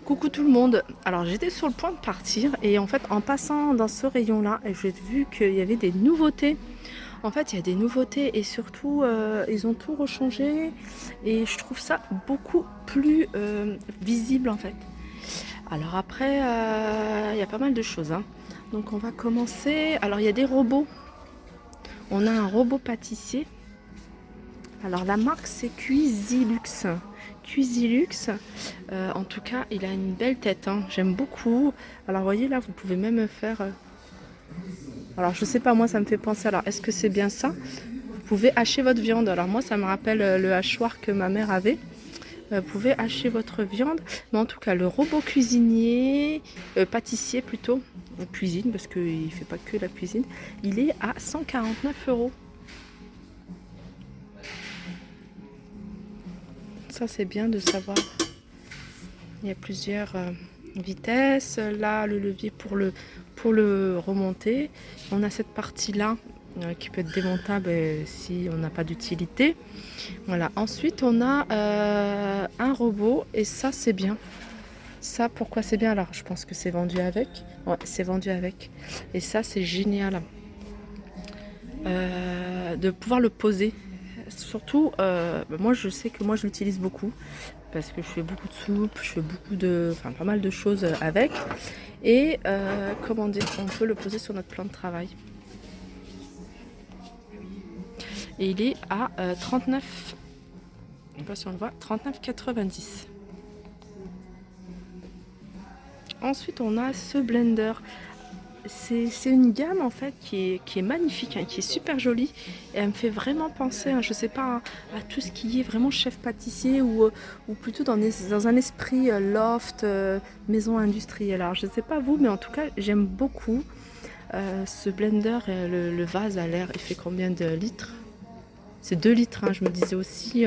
Coucou tout le monde. Alors j'étais sur le point de partir et en fait en passant dans ce rayon-là, j'ai vu qu'il y avait des nouveautés. En fait il y a des nouveautés et surtout ils ont tout rechangé et je trouve ça beaucoup plus visible en fait. Alors après il y a pas mal de choses, hein. Donc on va commencer. Alors il y a des robots. On a un robot pâtissier. Alors la marque c'est Cuisilux. Cuisilux, en tout cas il a une belle tête, hein. J'aime beaucoup. Alors vous voyez là, vous pouvez même faire... alors je sais pas, moi ça me fait penser, alors est-ce que c'est bien ça? Vous pouvez hacher votre viande. Alors moi ça me rappelle le hachoir que ma mère avait. Vous pouvez hacher votre viande. Mais en tout cas le robot cuisinier, pâtissier plutôt, cuisine parce qu'il fait pas que la cuisine, il est à 149 €. Ça c'est bien de savoir. Il y a plusieurs vitesses. Là, le levier pour le remonter. On a cette partie-là qui peut être démontable si on n'a pas d'utilité. Voilà. Ensuite, on a un robot et ça, c'est bien. Ça, pourquoi c'est bien? Alors, je pense que c'est vendu avec. Ouais, c'est vendu avec. Et ça, c'est génial. De pouvoir le poser. Surtout, moi, je sais que moi, je l'utilise beaucoup parce que je fais beaucoup de soupe, je fais beaucoup de, enfin pas mal de choses avec. Et comment dire, on peut le poser sur notre plan de travail. Et il est à 39, je sais pas si on le voit, 39,90. Ensuite, on a ce blender. C'est une gamme en fait qui est magnifique, hein, qui est super jolie et elle me fait vraiment penser, hein, je sais pas, hein, à tout ce qui est vraiment chef pâtissier ou plutôt dans un esprit loft, maison industrielle. Alors je sais pas vous, mais en tout cas j'aime beaucoup ce blender. Le vase a l'air, il fait combien de litres? C'est 2 litres, hein, je me disais aussi,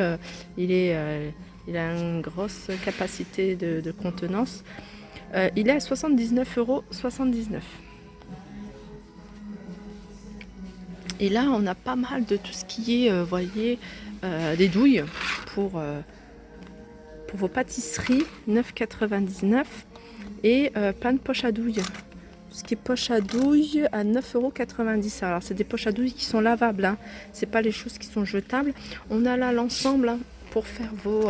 il a une grosse capacité de contenance. Il est à 79,79 €. Et là, on a pas mal de tout ce qui est, voyez, des douilles pour vos pâtisseries, 9,99 €. Et plein de poches à douilles. Tout ce qui est poche à douilles à 9,90 €. Alors, c'est des poches à douilles qui sont lavables, hein. C'est pas les choses qui sont jetables. On a là l'ensemble, hein, pour faire vos...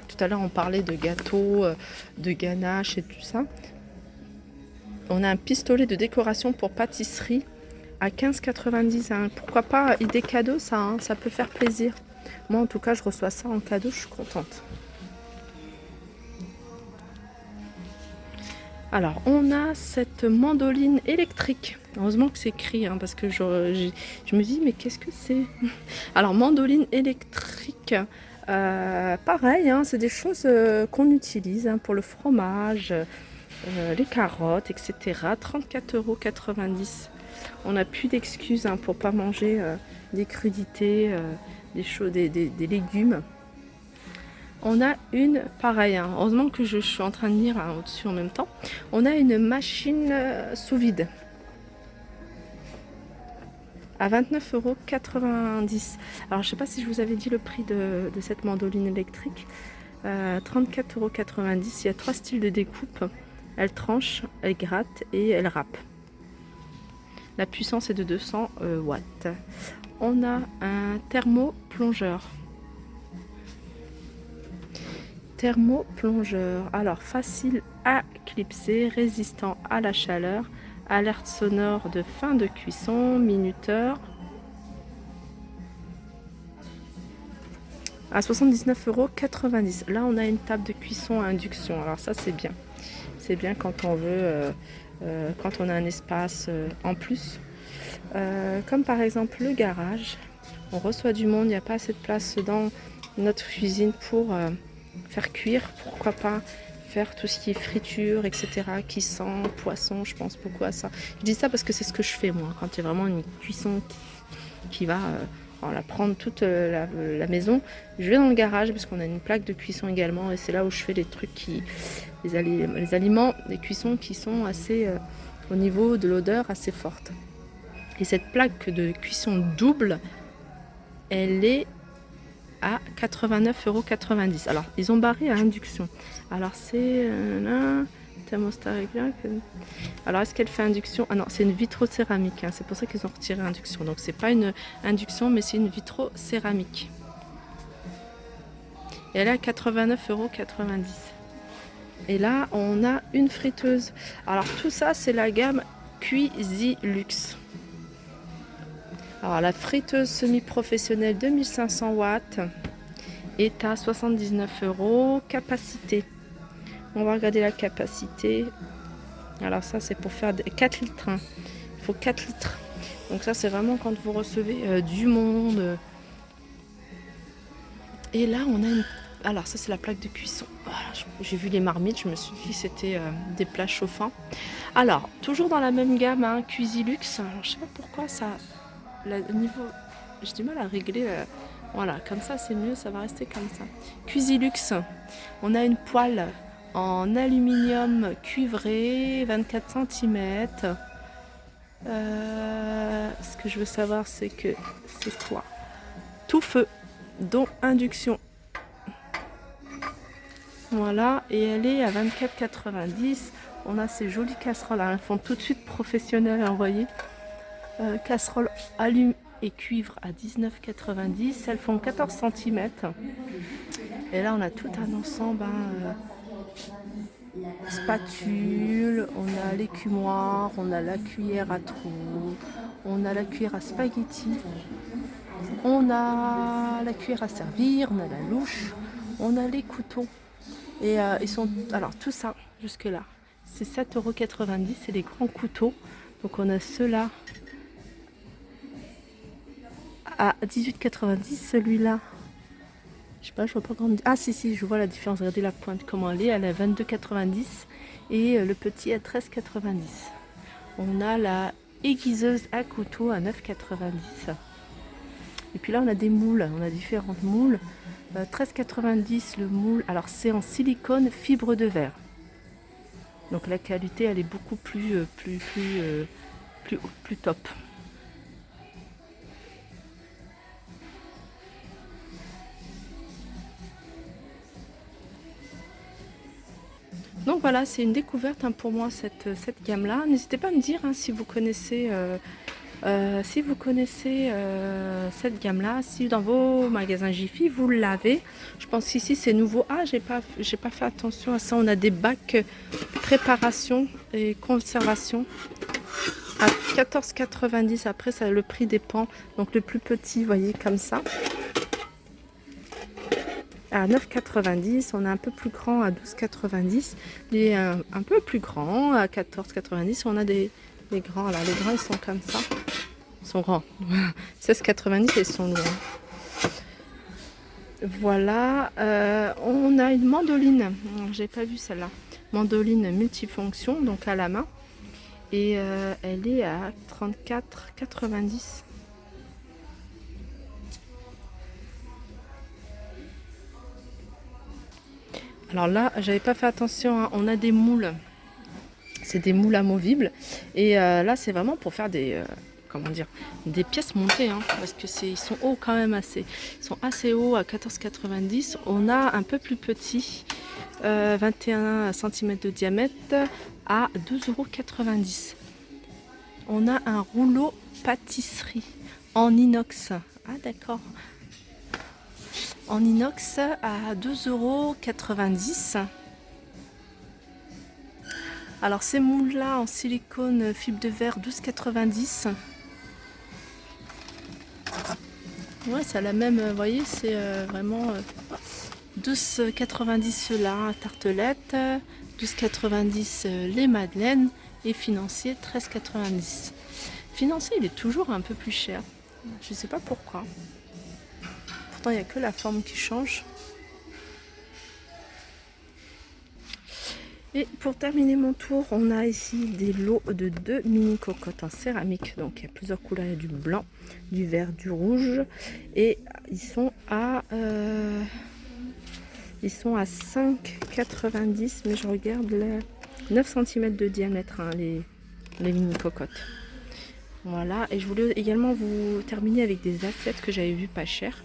tout à l'heure, on parlait de gâteaux, de ganache et tout ça. On a un pistolet de décoration pour pâtisserie à 15,90 €, hein. Pourquoi pas idée cadeau ça, hein, ça peut faire plaisir. Moi en tout cas je reçois ça en cadeau, je suis contente. Alors on a cette mandoline électrique. Heureusement que c'est écrit, hein, parce que je me dis mais qu'est-ce que c'est? Alors mandoline électrique, pareil, hein, c'est des choses qu'on utilise, hein, pour le fromage, les carottes, etc. 34,90 €. On n'a plus d'excuses, hein, pour pas manger des crudités, des légumes. On a une pareille, hein. Heureusement que je suis en train de lire, hein, au-dessus en même temps. On a une machine sous vide à 29,90 €. Alors je sais pas si je vous avais dit le prix de cette mandoline électrique. 34,90 €. Il y a 3 styles de découpe. Elle tranche, elle gratte et elle râpe. La puissance est de 200 watts. On a un thermoplongeur. Thermoplongeur. Alors, facile à clipser, résistant à la chaleur, alerte sonore de fin de cuisson, minuteur. À 79,90 €. Là, on a une table de cuisson à induction. Alors ça, c'est bien. C'est bien quand on veut... quand on a un espace en plus, comme par exemple le garage, on reçoit du monde, il n'y a pas assez de place dans notre cuisine pour faire cuire, pourquoi pas faire tout ce qui est friture, etc., qui sent poisson, je pense beaucoup à ça. Je dis ça parce que c'est ce que je fais moi, quand il y a vraiment une cuisson qui va la prendre toute la maison, je vais dans le garage parce qu'on a une plaque de cuisson également et c'est là où je fais les trucs les aliments, les cuissons qui sont assez au niveau de l'odeur assez forte. Et cette plaque de cuisson double, elle est à 89,90 €. Alors, ils ont barré à induction. Alors, c'est thermostat réglable. Alors, est-ce qu'elle fait induction? Ah non, c'est une vitrocéramique. Hein. C'est pour ça qu'ils ont retiré induction. Donc, c'est pas une induction, mais c'est une vitrocéramique. Et elle est à 89,90 €. Et là, on a une friteuse. Alors, tout ça, c'est la gamme Cuisilux. Alors, la friteuse semi-professionnelle de 1500 watts est à 79 €. Capacité. On va regarder la capacité. Alors, ça, c'est pour faire 4 litres. Hein. Il faut 4 litres. Donc, ça, c'est vraiment quand vous recevez du monde. Et là, on a une... Alors, ça, c'est la plaque de cuisson. Voilà, j'ai vu les marmites. Je me suis dit que c'était des plats chauffants. Alors, toujours dans la même gamme, hein, Cuisilux. Alors, je sais pas pourquoi ça... Le niveau, j'ai du mal à régler. Voilà, comme ça c'est mieux, ça va rester comme ça. Cuisilux, on a une poêle en aluminium cuivré, 24 cm. Ce que je veux savoir, c'est que c'est quoi? Tout feu, dont induction. Voilà, et elle est à 24,90 €. On a ces jolies casseroles, elles font tout de suite professionnelles, hein, vous voyez. Casserole allume et cuivre à 19,90 €. Elles font 14 cm. Et là, on a tout un ensemble. Hein, spatule, on a l'écumoire, on a la cuillère à trous, on a la cuillère à spaghetti, on a la cuillère à servir, on a la louche, on a les couteaux. Et ils sont... Alors, tout ça, jusque-là, c'est 7,90 €. C'est les grands couteaux. Donc, on a ceux-là à 18,90 €, celui-là. Je sais pas, je vois pas comment... Ah si, je vois la différence. Regardez la pointe, comment elle est. Elle est à 22,90 € et le petit à 13,90 €. On a la aiguiseuse à couteau à 9,90 €. Et puis là, on a des moules. On a différentes moules. 13,90 € le moule. Alors, c'est en silicone fibre de verre. Donc, la qualité, elle est beaucoup plus top. Donc voilà, c'est une découverte, hein, pour moi cette gamme-là. N'hésitez pas à me dire, hein, si vous connaissez, cette gamme-là, si dans vos magasins Jiffy vous l'avez. Je pense qu'ici c'est nouveau. Ah, j'ai pas fait attention à ça. On a des bacs préparation et conservation à 14,90 €. Après, ça, le prix dépend. Donc le plus petit, vous voyez, comme ça, à 9,90 €. On a un peu plus grand à 12,90 €. Et un peu plus grand à 14,90 €. On a des grands. Alors les grands, ils sont comme ça. Ils sont grands. 16,90 € et ils sont lourds. Voilà. On a une mandoline. J'ai pas vu celle-là. Mandoline multifonction, donc à la main. Et elle est à 34,90 €. Alors là, j'avais pas fait attention, hein. On a des moules. C'est des moules amovibles. Et là, c'est vraiment pour faire des... comment dire, des pièces montées, hein, parce que ils sont hauts quand même assez. Ils sont assez hauts à 14,90 €. On a un peu plus petit, 21 cm de diamètre à 12,90 €. On a un rouleau pâtisserie en inox. Ah d'accord. En inox à 2,90 €. Alors ces moules là en silicone fibre de verre 12,90 €. Ouais, ça a la même, vous voyez, c'est vraiment 12,90 € ceux-là, tartelette, 12,90 € les madeleines et financier 13,90 €. Financier, il est toujours un peu plus cher. Je sais pas pourquoi. Pourtant, il n'y a que la forme qui change. Et pour terminer mon tour, on a ici des lots de 2 mini cocottes en céramique. Donc il y a plusieurs couleurs, il y a du blanc, du vert, du rouge. Et ils sont à 5,90 €, mais je regarde les 9 cm de diamètre, hein, les mini cocottes. Voilà, et je voulais également vous terminer avec des assiettes que j'avais vues pas chères.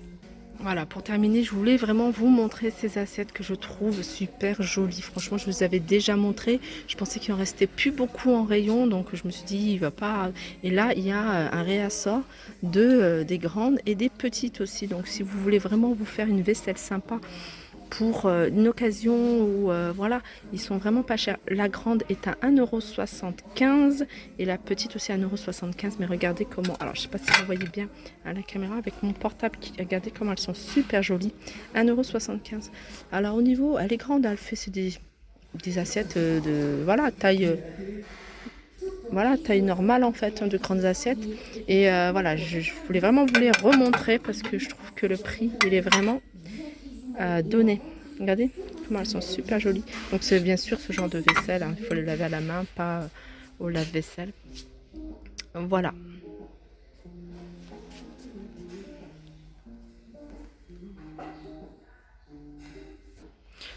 Voilà, pour terminer, je voulais vraiment vous montrer ces assiettes que je trouve super jolies. Franchement, je vous avais déjà montré. Je pensais qu'il en restait plus beaucoup en rayon, donc je me suis dit, il va pas. Et là, il y a un réassort des grandes et des petites aussi. Donc, si vous voulez vraiment vous faire une vaisselle sympa pour une occasion où voilà, ils sont vraiment pas chers. La grande est à 1,75 € et la petite aussi à 1,75 €. Mais regardez comment, alors je sais pas si vous voyez bien à la caméra avec mon portable, regardez comment elles sont super jolies. 1,75 €. Alors au niveau, elle est grande, elle fait c'est des assiettes de voilà taille. Voilà, taille normale en fait, hein, de grandes assiettes. Et voilà, je voulais vraiment vous les remontrer parce que je trouve que le prix, il est vraiment donné. Regardez comment elles sont super jolies. Donc c'est bien sûr ce genre de vaisselle, hein. Il faut le laver à la main, pas au lave-vaisselle. Voilà.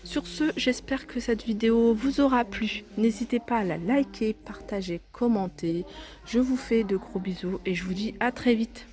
Sur ce, j'espère que cette vidéo vous aura plu. N'hésitez pas à la liker, partager, commenter. Je vous fais de gros bisous et je vous dis à très vite.